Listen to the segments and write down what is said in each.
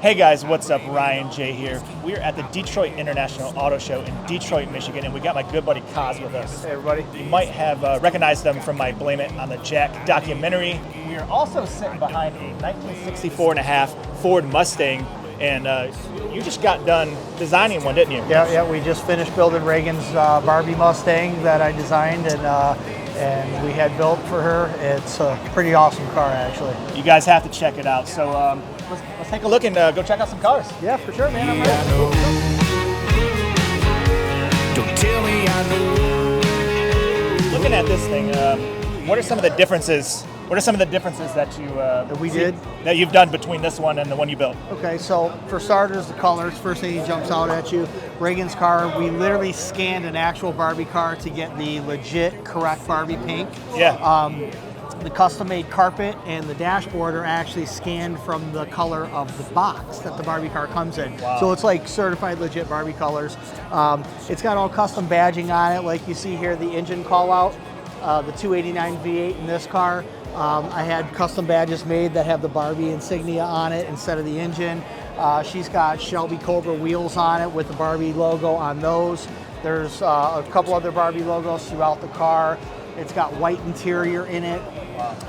Hey guys, what's up? Ryan J here. We are at the Detroit International Auto Show in Detroit, Michigan, and we got my good buddy Kaz with us. Hey everybody. You might have recognized them from my Blame It on the Jack documentary. We are also sitting behind a 1964 and a half Ford Mustang, and you just got done designing one, didn't you? Yeah, we just finished building Reagan's Barbie Mustang that I designed and we had built for her. It's a pretty awesome car, actually. You guys have to check it out. So let's take a look and go check out some cars. Yeah, for sure, man. I'm I ready. know. Don't tell me I know. Looking at this thing, what are some of the differences? What are some of the differences that you that you've done between this one and the one you built? Okay, so for starters, the colors. First thing that jumps out at you. Reagan's car, we literally scanned an actual Barbie car to get the legit, correct Barbie pink. Yeah. The custom-made carpet and the dashboard are actually scanned from the color of the box that the Barbie car comes in. Wow. So it's like certified legit Barbie colors. It's got all custom badging on it, like you see here, the engine call out, the 289 V8 in this car. I had custom badges made that have the Barbie insignia on it instead of the engine. She's got Shelby Cobra wheels on it with the Barbie logo on those. There's a couple other Barbie logos throughout the car. It's got white interior in it,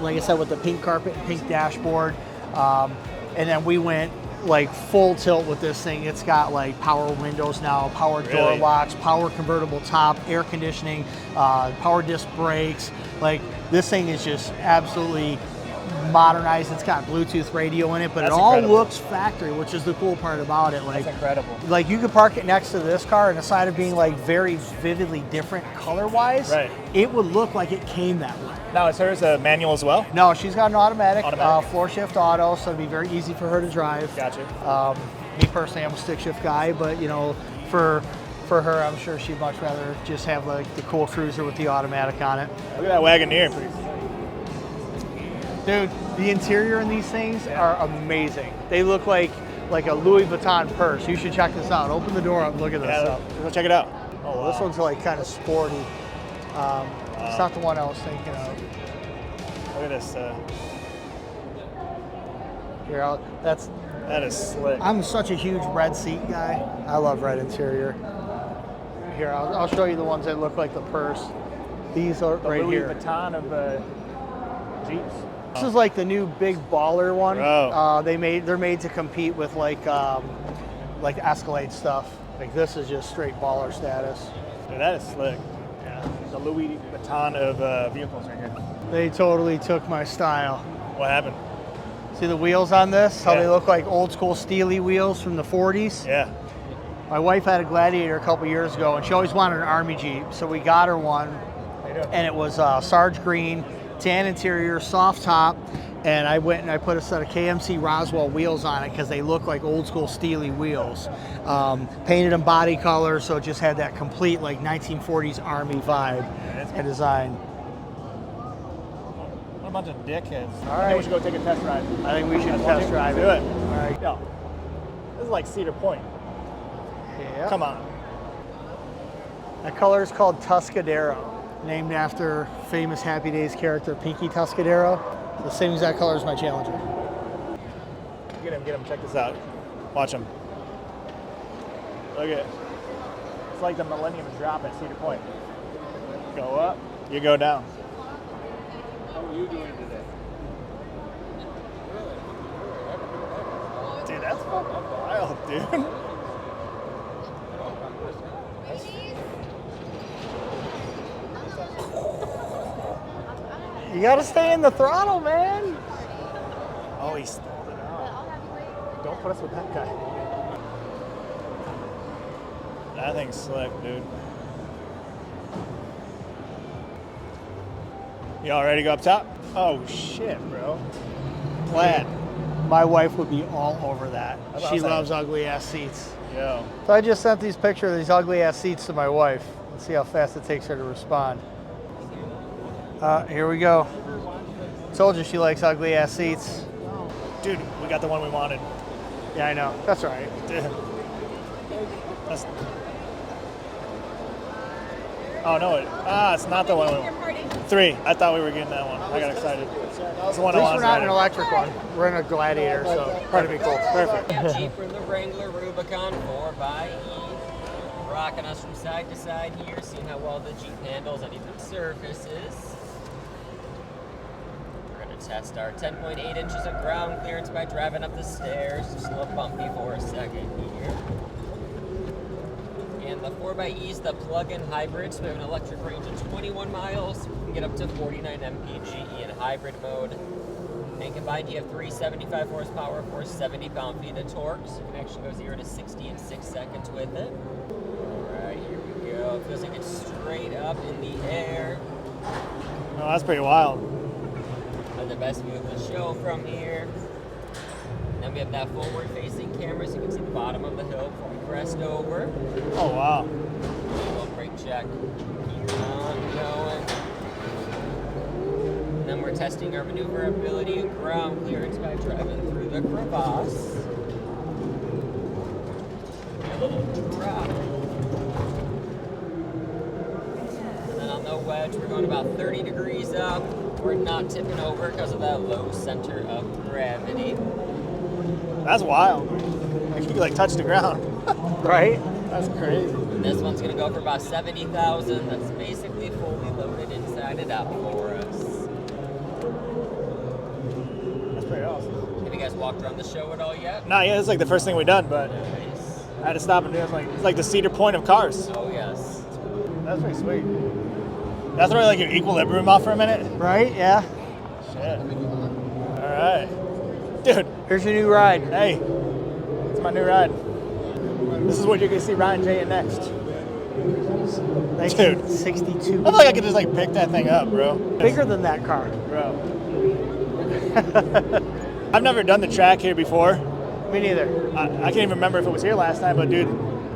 like I said, with the pink carpet and pink dashboard. And then we went like full tilt with this thing. It's got like power windows now, power door locks, power convertible top, air conditioning, power disc brakes. Like this thing is just absolutely modernized. It's got Bluetooth radio in it, but That's it all incredible. looks factory, which is the cool part about it. Like, That's incredible. like you could park it next to this car, and aside of being like very vividly different color-wise, Right. it would look like it came that way. Now, is hers a manual as well? No, she's got an automatic. Automatic. Floor shift auto, so it'd be very easy for her to drive. Gotcha. Me personally, I'm a stick shift guy, but you know, for her, I'm sure she'd much rather just have like the cool cruiser with the automatic on it. Look at that Wagoneer. Dude, the interior in these things are amazing. They look like a Louis Vuitton purse. You should check this out. Open the door up and look at this Yeah, stuff. go check it out. Oh, this one's like kind of sporty. It's not the one I was thinking of. Look at this. Here, That is slick. I'm such a huge red seat guy. I love red interior. Here, I'll show you the ones that look like the purse. These are right Louis here. Vuitton of Jeeps. This is like the new big baller one. Oh. They're made to compete with like Escalade stuff. Like this is just straight baller status. Dude, that is slick. Yeah. The Louis Vuitton of vehicles right here. They totally took my style. What happened? See the wheels on this? How Yeah. they look like old school steely wheels from the 40s? Yeah. My wife had a Gladiator a couple years ago, and she always wanted an Army Jeep, so we got her one, How you doing? and it was Sarge green, tan interior, soft top, and I went and I put a set of KMC Roswell wheels on it because they look like old school steely wheels. Painted them body color, so it just had that complete like 1940s Army vibe and design. What a bunch of dickheads. All I right. think we should go take a test ride. I think we should Let's test drive do it. it. All right. Yo, this is like Cedar Point. Yeah. Come on. That color is called Tuscadero, named after famous Happy Days character Pinky Tuscadero. The same exact color as my Challenger. Get him. Check this out. Watch him. Look at it. It's like the Millennium Drop at Cedar Point. Go up, you go down. How are you doing today? Dude, that's fucking wild, dude. You gotta stay in the throttle, man. Oh, he stalled it out. Don't put us with that guy. That thing's slick, dude. Y'all ready to go up top? Oh shit, bro. Plaid. My wife would be all over that. That's what She I'm saying. loves ugly ass seats. Yo. So I just sent these pictures of these ugly ass seats to my wife. Let's see how fast it takes her to respond. Here we go. Told you she likes ugly ass seats. Dude, we got the one we wanted. Yeah, I know. That's all right. Dude. That's... Oh no, it's not the one. 3. I thought we were getting that one. I got excited. It's the one At I least we're not wanted. an electric one. We're in a Gladiator, so probably be cool. Perfect. Yeah, Jeep for the Wrangler Rubicon 4xe. Rocking us from side to side here, seeing how well the Jeep handles on even surfaces. We're going to test our 10.8 inches of ground clearance by driving up the stairs. Just a little bumpy for a second here. And the 4xe is the plug-in hybrid, so we have an electric range of 21 miles. We can get up to 49 mpg in hybrid mode. And combined, you have 375 horsepower for 70 pound-feet of torque. So you can actually go 0 to 60 in 6 seconds with it. All right, here we go. It feels like it's straight up in the air. Oh, that's pretty wild. The best view of the show from here. And then we have that forward-facing camera, so you can see the bottom of the hill before we crest over. Oh wow. Little brake check. Keep on going. And then we're testing our maneuverability and ground clearance by driving through the crevasse. A little drop. And then on the wedge, we're going about 30 degrees up. We're not tipping over because of that low center of gravity. That's wild. Like you could like touch the ground. Right? That's crazy. And this one's gonna go for about 70,000. That's basically fully loaded inside and out for us. That's pretty awesome. Have you guys walked around the show at all yet? Not yet. It's like the first thing we done, but Nice. I had to stop and do it. It's like the Cedar Point of cars. Oh yes. That's pretty sweet. That's where like your equilibrium off for a minute. Right? Yeah. Shit. All right, dude. Here's your new ride. Hey, it's my new ride. This is what you're gonna see Ryan J in next. Dude, 62. I feel like I could just like pick that thing up, bro. Bigger than that car. Bro. I've never done the track here before. Me neither. I can't even remember if it was here last time, but dude,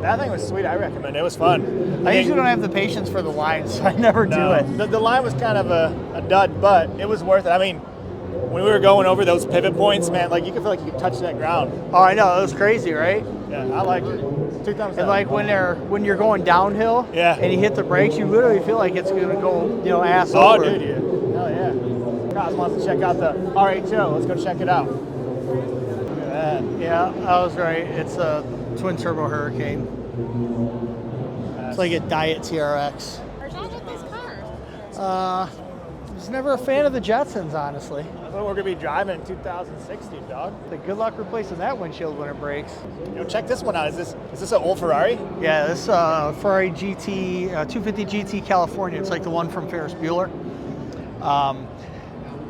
that thing was sweet. I recommend it. It was fun. I usually don't have the patience for the lines, so I never do it. The line was kind of a dud, but it was worth it. I mean, when we were going over those pivot points, man, like you could feel like you could touch that ground. Oh, I know. It was crazy, right? Yeah, I liked it. 2 thumbs And up. like when you're going downhill, Yeah. and you hit the brakes, you literally feel like it's gonna go, ass Oh, over. dude, yeah. Hell yeah. Kaz wants to check out the RHO. Let's go check it out. Look at that. Yeah, I was right. It's a twin turbo Hurricane. It's like a Diet TRX. What's wrong with this car? I was never a fan of the Jetsons, honestly. That's what we're gonna be driving in 2016, dog. But good luck replacing that windshield when it breaks. Check this one out. Is this an old Ferrari? Yeah, this Ferrari GT 250 GT California. It's like the one from Ferris Bueller.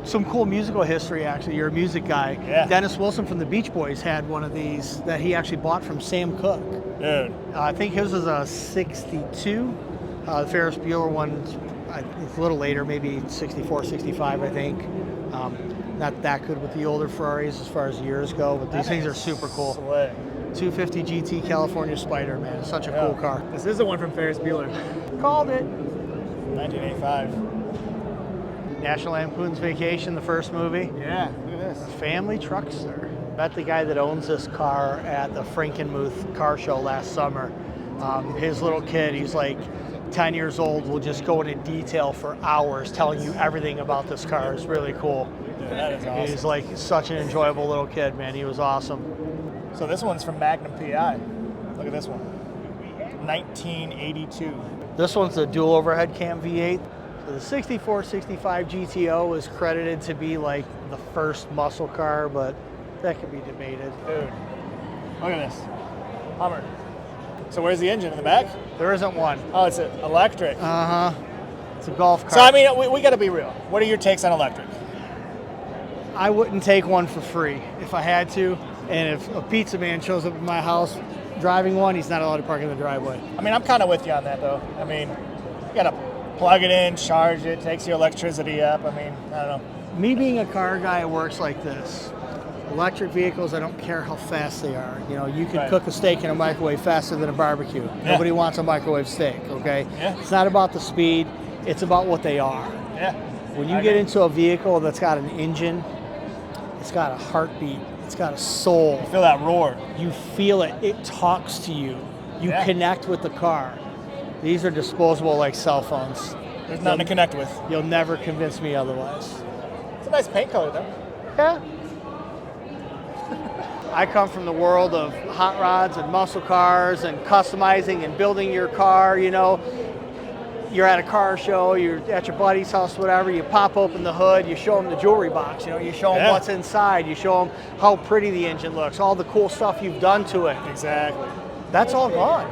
Some cool musical history, actually. You're a music guy. Yeah. Dennis Wilson from the Beach Boys had one of these that he actually bought from Sam Cooke. Dude. I think his was a 62. The Ferris Bueller one, it's a little later, maybe 64, 65, I think. Not that good with the older Ferraris as far as years go, but these things are super cool. Sweet. 250 GT California Spider, man. It's such a cool car. This is the one from Ferris Bueller. Called it. 1985. National Lampoon's Vacation, the first movie. Yeah, look at this. Family Truckster. Met the guy that owns this car at the Frankenmuth car show last summer. His little kid, he's like 10 years old, will just go into detail for hours telling you everything about this car. It's really cool. Dude, that is awesome. He's like such an enjoyable little kid, man. He was awesome. So this one's from Magnum PI. Look at this one. 1982. This one's a dual overhead cam V8. So the 6465 GTO is credited to be like the first muscle car, but that could be debated. Dude, look at this. Hummer. So where's the engine, in the back? There isn't one. Oh, it's electric. It's a golf car. So, I mean, we got to be real. What are your takes on electric? I wouldn't take one for free if I had to. And if a pizza man shows up at my house driving one, he's not allowed to park in the driveway. I mean, I'm kind of with you on that, though. I mean, you got to plug it in, charge it, takes your electricity up. I mean, I don't know. Me being a car guy, it works like this. Electric vehicles, I don't care how fast they are. You can Right. cook a steak in a microwave faster than a barbecue. Yeah. Nobody wants a microwave steak, okay? Yeah. It's not about the speed, it's about what they are. Yeah. When you I get agree. into a vehicle that's got an engine, it's got a heartbeat, it's got a soul. Feel that roar. You feel it, it talks to you. You Yeah. connect with the car. These are disposable like cell phones. There's nothing to connect with. You'll never convince me otherwise. It's a nice paint color, though. Yeah. I come from the world of hot rods and muscle cars and customizing and building your car, you know. You're at a car show, you're at your buddy's house, whatever, you pop open the hood, you show them the jewelry box, you know, you show them what's inside, you show them how pretty the engine looks, all the cool stuff you've done to it. Exactly. That's all gone.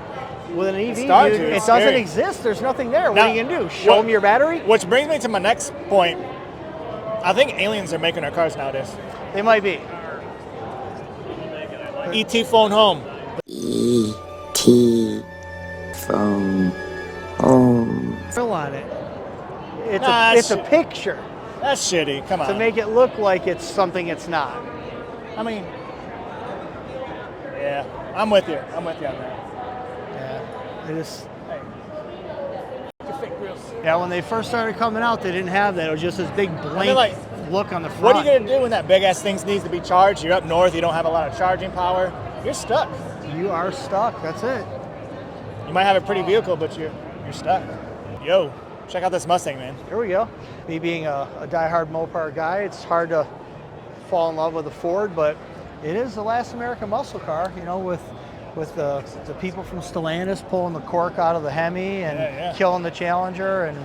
With an EV, dude, it it's doesn't scary. exist. There's nothing there. What Now, are you going to do? Show them your battery? Which brings me to my next point. I think aliens are making our cars nowadays. They might be. ET phone home. E.T. phone home. Fill on it. Nah, It's a picture That's shitty. Come on. to make it look like it's something it's not. I mean, yeah, I'm with you. I'm with you on that. Yeah. It is. Hey, your fake grills. Yeah, when they first started coming out, they didn't have that. It was just this big blank like, look on the front. What are you gonna do when that big ass thing needs to be charged? You're up north. You don't have a lot of charging power. You're stuck. You are stuck. That's it. You might have a pretty vehicle, but you're stuck. Yo, check out this Mustang, man. Here we go. Me being a diehard Mopar guy, it's hard to fall in love with a Ford, but it is the last American muscle car, you know, with the people from Stellantis pulling the cork out of the Hemi and killing the Challenger and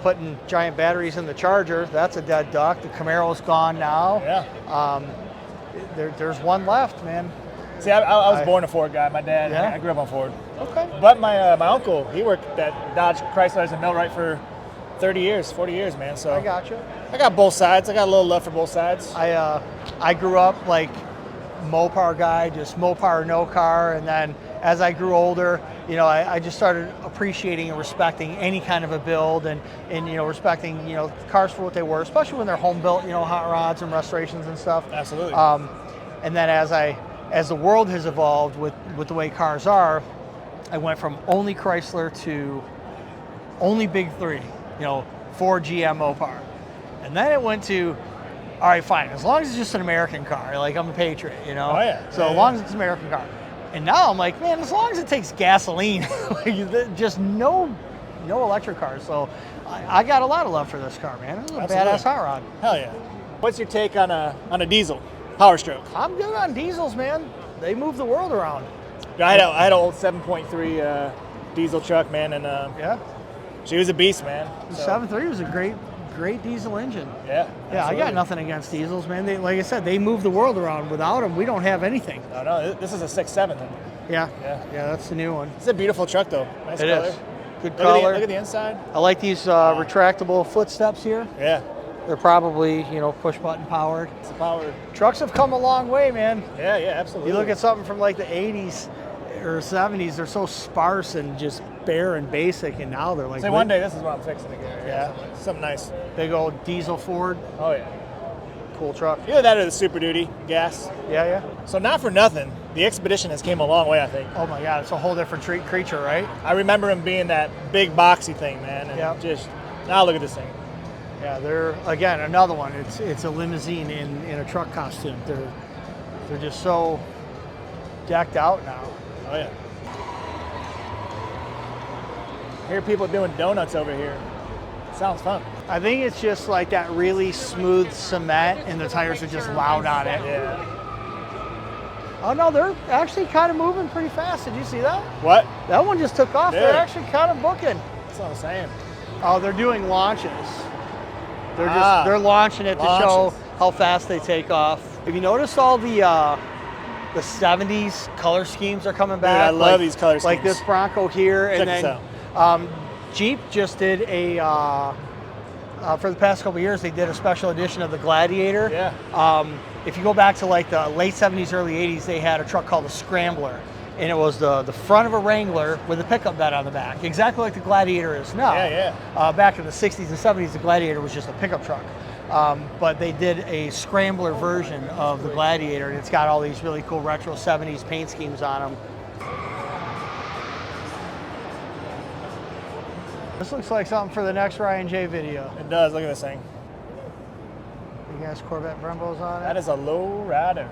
putting giant batteries in the Charger. That's a dead duck. The Camaro's gone now. Yeah. There's one left, man. See, I was born a Ford guy. My dad, Yeah? I grew up on Ford. Okay. But my uncle, he worked at Dodge Chrysler's and Millwright for 30 years, 40 years, man. So I got you. I got both sides. I got a little love for both sides. I grew up like Mopar guy, just Mopar no car, and then as I grew older, you know, I just started appreciating and respecting any kind of a build and you know, respecting, you know, cars for what they were, especially when they're home built, you know, hot rods and restorations and stuff. Absolutely. And then as the world has evolved with the way cars are, I went from only Chrysler to only big three, you know, Ford, GM, Mopar. And then it went to, all right, fine, as long as it's just an American car, like I'm a patriot, you know? Oh, yeah. So as long as it's an American car. And now I'm like, man, as long as it takes gasoline, like, just no electric cars. So I got a lot of love for this car, man. This is a Absolutely. badass hot rod. Hell yeah. What's your take on a diesel Power Stroke? I'm good on diesels, man. They move the world around. I had an old 7.3 diesel truck, man, and Yeah. she was a beast, man. The So, 7.3 was a great diesel engine. Yeah. Yeah, I got nothing against diesels, man. They, like I said, they move the world around. Without them, we don't have anything. No, this is a 6.7. Yeah. Yeah. Yeah, that's the new one. It's a beautiful truck, though. Nice It color. is. Good Look at, color. look at the inside. I like these retractable footsteps here. Yeah. They're probably, you know, push button powered. It's a power. Trucks have come a long way, man. Yeah, absolutely. You look at something from like the 80s or 70s, they're so sparse and just bare and basic, and now they're like Say one day this is what I'm fixing to get. Yeah. Something nice. big old diesel Ford. Oh, yeah. Cool truck. Either that or the Super Duty gas. Yeah. So not for nothing, the Expedition has came a long way, I think. Oh my God, it's a whole different creature, right? I remember him being that big boxy thing, man. And Yep. just, now look at this thing. Yeah, they're again another one. It's a limousine in a truck costume. They're just so decked out now. Oh, yeah. I hear people doing donuts over here. Sounds fun. I think it's just like that really smooth cement, and the tires are just loud on it. Yeah. Oh no, they're actually kind of moving pretty fast. Did you see that? What? That one just took off. Yeah. They're actually kind of booking. That's what I'm saying. Oh, they're doing launches. They're launching it to show Launches. how fast they take off. Have you noticed all the 70s color schemes are coming back? I love these color Like schemes. this Bronco here, Check and this then Jeep just did a for the past couple of years they did a special edition of the Gladiator. Yeah. If you go back to like the late 70s, early 80s, they had a truck called the Scrambler. And it was the front of a Wrangler with a pickup bed on the back, exactly like the Gladiator is now. Yeah. Back in the 60s and 70s, the Gladiator was just a pickup truck. But they did a Scrambler version of the Gladiator, and it's got all these really cool retro 70s paint schemes on them. This looks like something for the next Ryan J video. It does. Look at this thing. You guys Corvette Brembos on it. That is a low rider.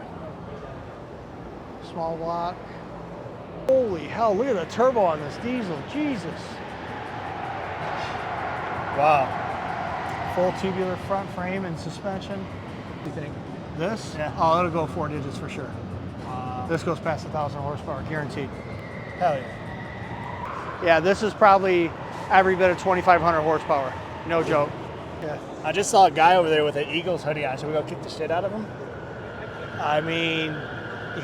Small block. Holy hell, look at the turbo on this diesel, Jesus. Wow. Full tubular front frame and suspension. What do you think? This? Yeah. Oh, it'll go 4 digits for sure. This goes past 1,000 horsepower, guaranteed. Hell yeah. Yeah, this is probably every bit of 2,500 horsepower. No joke. Yeah. I just saw a guy over there with an Eagles hoodie on. Should we go kick the shit out of him? I mean,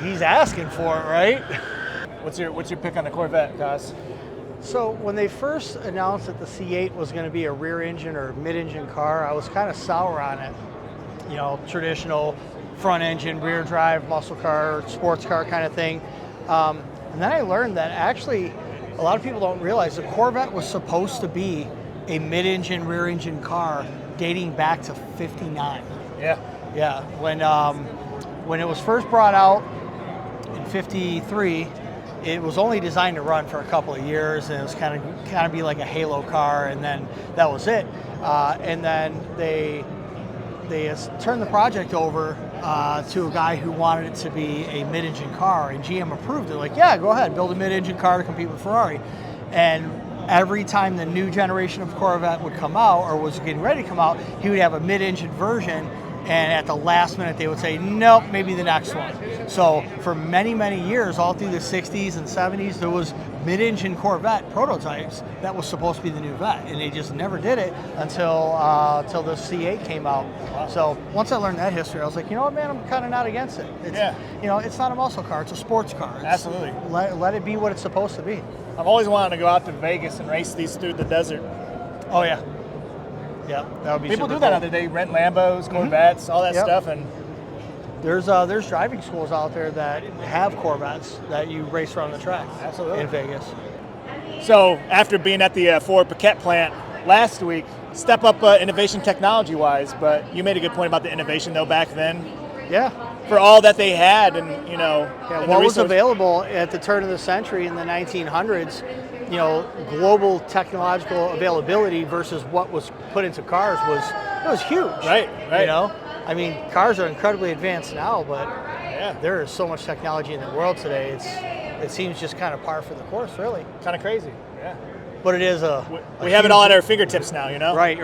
he's asking for it, right? What's your pick on the Corvette, Cos? So when they first announced that the C8 was going to be a rear engine or mid-engine car, I was kind of sour on it. You know, traditional front engine, rear drive, muscle car, sports car kind of thing. And then I learned that actually a lot of people don't realize the Corvette was supposed to be a mid-engine, rear engine car dating back to '59. Yeah. Yeah, when it was first brought out in '53, it was only designed to run for a couple of years, and it was kind of be like a halo car, and then that was it. And then they turned the project over to a guy who wanted it to be a mid-engine car, and GM approved it. Like, yeah, go ahead, build a mid-engine car to compete with Ferrari. And every time the new generation of Corvette would come out, or was getting ready to come out, he would have a mid-engine version, and at the last minute they would say, nope, maybe the next one. So for many, many years, all through the 60s and 70s, there was mid-engine Corvette prototypes that was supposed to be the new Vette, and they just never did it until the C8 came out. Wow. So once I learned that history, I was like, you know what, man, I'm kind of not against it. You know, it's not a muscle car, it's a sports car. Absolutely. Let it be what it's supposed to be. I've always wanted to go out to Vegas and race these through the desert. Oh yeah. Yeah, that would be People super do that cool. out there. They rent Lambos, Corvettes, all that stuff, and there's driving schools out there that have Corvettes that you race around the track. Absolutely. In Vegas. So after being at the Ford Paquette plant last week, step up innovation technology-wise, but you made a good point about the innovation though back then. Yeah. For all that they had, and you know, and what was available at the turn of the century in the 1900s, you know, global technological availability versus what was put into cars was huge. Right. You know, I mean, cars are incredibly advanced now, but yeah, there is so much technology in the world today. It seems just kind of par for the course, really. Kind of crazy. Yeah. But it is we have it all at our fingertips now, you know. Right.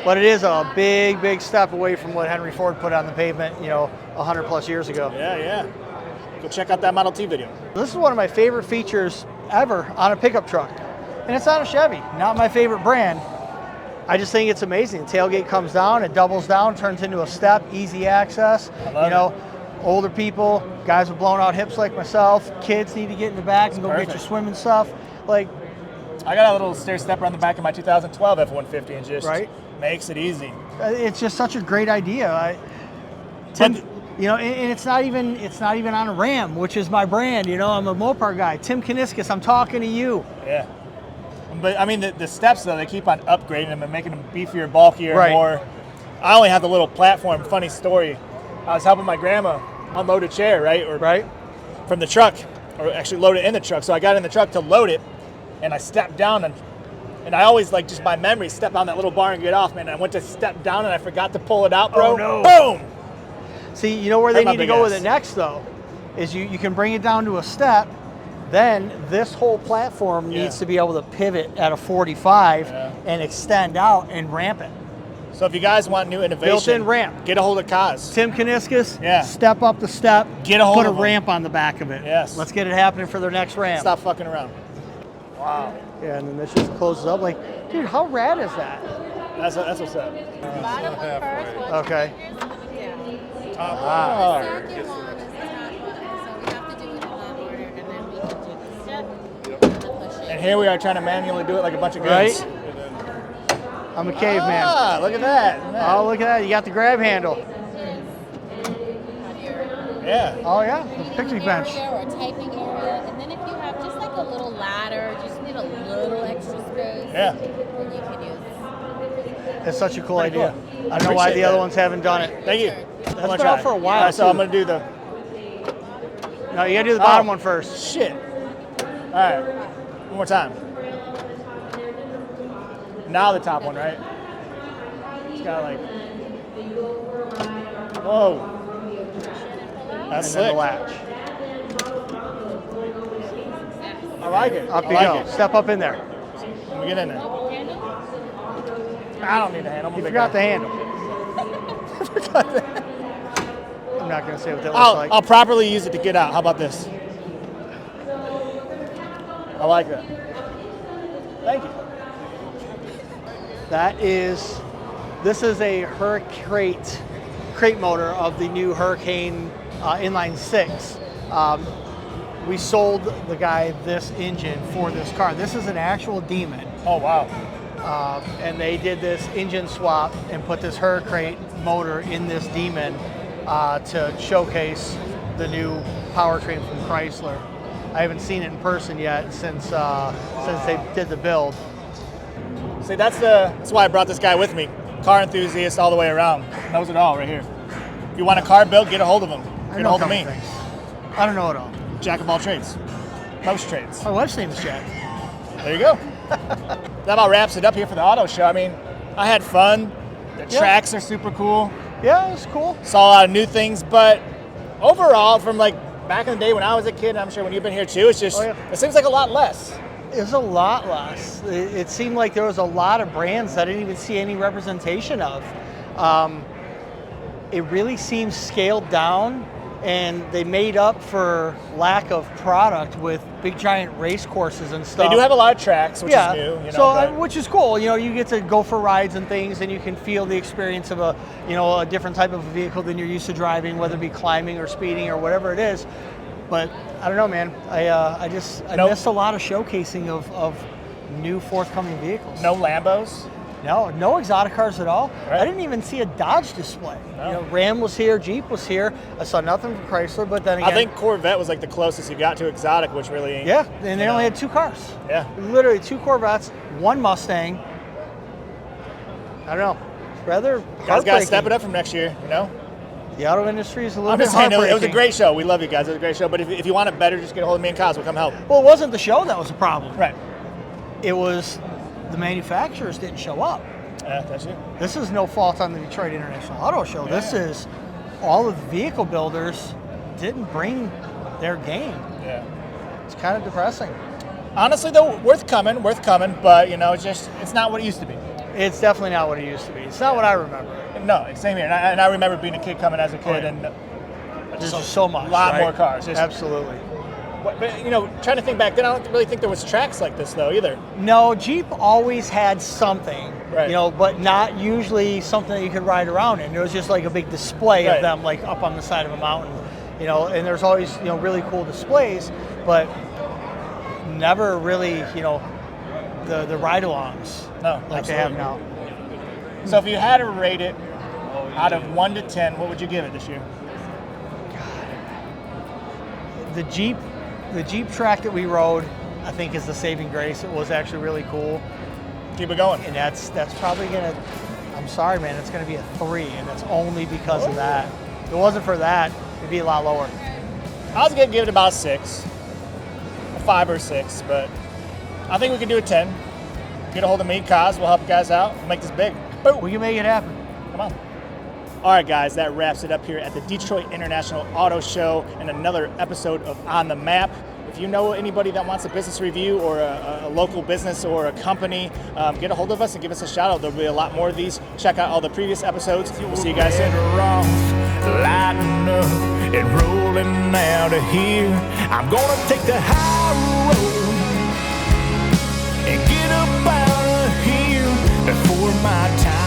But it is a big, big step away from what Henry Ford put on the pavement, you know, 100 plus years ago. Yeah. Go check out that Model T video. This is one of my favorite features ever on a pickup truck. And it's on a Chevy, not my favorite brand. I just think it's amazing. The tailgate comes down, it doubles down, turns into a step, easy access. I love it. Older people, guys with blown out hips like myself, kids need to get in the back and go get your swimming stuff. Like, I got a little stair stepper on the back of my 2012 F-150 and just makes it easy. It's just such a great idea. You know, and it's not even on a Ram, which is my brand. You know, I'm a Mopar guy. Tim Kaniskis, I'm talking to you. Yeah. But I mean, the steps though, they keep on upgrading them and making them beefier, bulkier, more. I only have the little platform. Funny story. I was helping my grandma unload a chair, from the truck, or actually load it in the truck. So I got in the truck to load it, and I stepped down, and I always, like, just by memory, step on that little bar and get off, man. And I went to step down, and I forgot to pull it out, bro. Oh, no. Boom! See, you know where they need to go with it next, though, is you can bring it down to a step. Then this whole platform needs to be able to pivot at a 45 and extend out and ramp it. So if you guys want new innovation, built-in ramp. Get a hold of Kaz. Tim Kaniskis, step up the step, get a hold put of a ramp on the back of it. Yes. Let's get it happening for their next ramp. Stop fucking around. Wow. Yeah, and then this just closes up. Like, dude, how rad is that? That's what's up. Bottom one first. One Okay. Top one. The second one is the top one. So we have to do it in that order, and then we can do the step and the push it. And here we are trying to manually do it like a bunch of guys. Right? I'm a caveman. Ah, look at that. Oh, look at that. You got the grab handle. Yeah. Oh, yeah. The picnic bench. Or a typing area. And then if you have just like a little ladder, just need a little extra space. Yeah. Then you can use. It's such a cool Pretty idea. cool. I don't know why the other ones haven't done it. Thank you. That's been out for a while. All right, so I'm too. going to do the... No, you got to do the bottom one first. Shit. All right. One more time. Now the top one, right? It's got like... Whoa. That's and then sick. the latch. I like it. Up I you like go. it. Step up in there. Let me get in there. I don't need the handle. I'm a You big forgot the guy. handle. I'm not going to say what that looks I'll, like. I'll properly use it to get out. How about this? I like that. Thank you. This is a crate motor of the new Hurricane inline 6. We sold the guy this engine for this car. This is an actual Demon. Oh, wow. And they did this engine swap and put this Hurricane motor in this Demon to showcase the new powertrain from Chrysler. I haven't seen it in person yet since they did the build. See, that's why I brought this guy with me. Car enthusiast all the way around. Knows it all right here. If you want a car built, get a hold of him. Get a hold of me. Things. I don't know it all. Jack of all trades. Most trades. My wife's name is Jack. There you go. That about wraps it up here for the auto show. I mean, I had fun. The tracks are super cool. Yeah, it's cool. Saw a lot of new things, but overall, from like back in the day when I was a kid, and I'm sure when you've been here too, it's just, it seems like a lot less. It's a lot less. It seemed like there was a lot of brands that I didn't even see any representation of. It really seems scaled down, and they made up for lack of product with big giant race courses and stuff. They do have a lot of tracks, which is new. You know, so which is cool. You know, you get to go for rides and things, and you can feel the experience of a different type of vehicle than you're used to driving, whether it be climbing or speeding or whatever it is. But I don't know, man. I missed a lot of showcasing of new forthcoming vehicles. No Lambos. No exotic cars at all. Right. I didn't even see a Dodge display. No. You know, Ram was here, Jeep was here. I saw nothing from Chrysler, but then again, I think Corvette was like the closest you got to exotic, which really ain't. yeah, and they only had 2 cars. Yeah. Literally 2 Corvettes, 1 Mustang. I don't know. Rather Guys got to heartbreaking. step it up from next year, you know? The auto industry is a little I'm bit just saying, it was a heartbreaking. great show. We love you guys. It was a great show. But if you want it better, just get a hold of me and Kaz. We'll come help. Well, it wasn't the show that was a problem. Right. It was the manufacturers didn't show up. Yeah, that's it. This is no fault on the Detroit International Auto Show. This is all of the vehicle builders didn't bring their game. Yeah. It's kind of depressing. Honestly, though, worth coming. But, you know, it's not what it used to be. It's definitely not what it used to be. It's not what I remember. No, same here. And I remember being a kid coming as a kid, and There's just so much. a lot right? more cars. Just, Absolutely. but, you know, trying to think back then, I don't really think there was tracks like this, though, either. No, Jeep always had something, Right. you know, but not usually something that you could ride around in. There was just like a big display Right. of them, like up on the side of a mountain, you know, and there's always, you know, really cool displays, but never really, you know, the ride-alongs No, like they have now. So if you had to rate it out of 1 to 10, what would you give it this year? The Jeep track that we rode, I think, is the saving grace. It was actually really cool, Keep it going. and that's probably gonna. I'm sorry, man. It's gonna be a 3, and it's only because of that. If it wasn't for that, it'd be a lot lower. I was going to give it about 6, a 5 or 6, but I think we can do a 10. Get a hold of me, Kaz. We'll help you guys out. We'll make this big. Boom. We can make it happen. Come on. All right, guys, that wraps it up here at the Detroit International Auto Show and another episode of On the Map. If you know anybody that wants a business review or a local business or a company, get a hold of us and give us a shout out. There'll be a lot more of these. Check out all the previous episodes. We'll see you guys soon. Lighting up and rolling out of here. I'm gonna take the high road and get up out of here before my time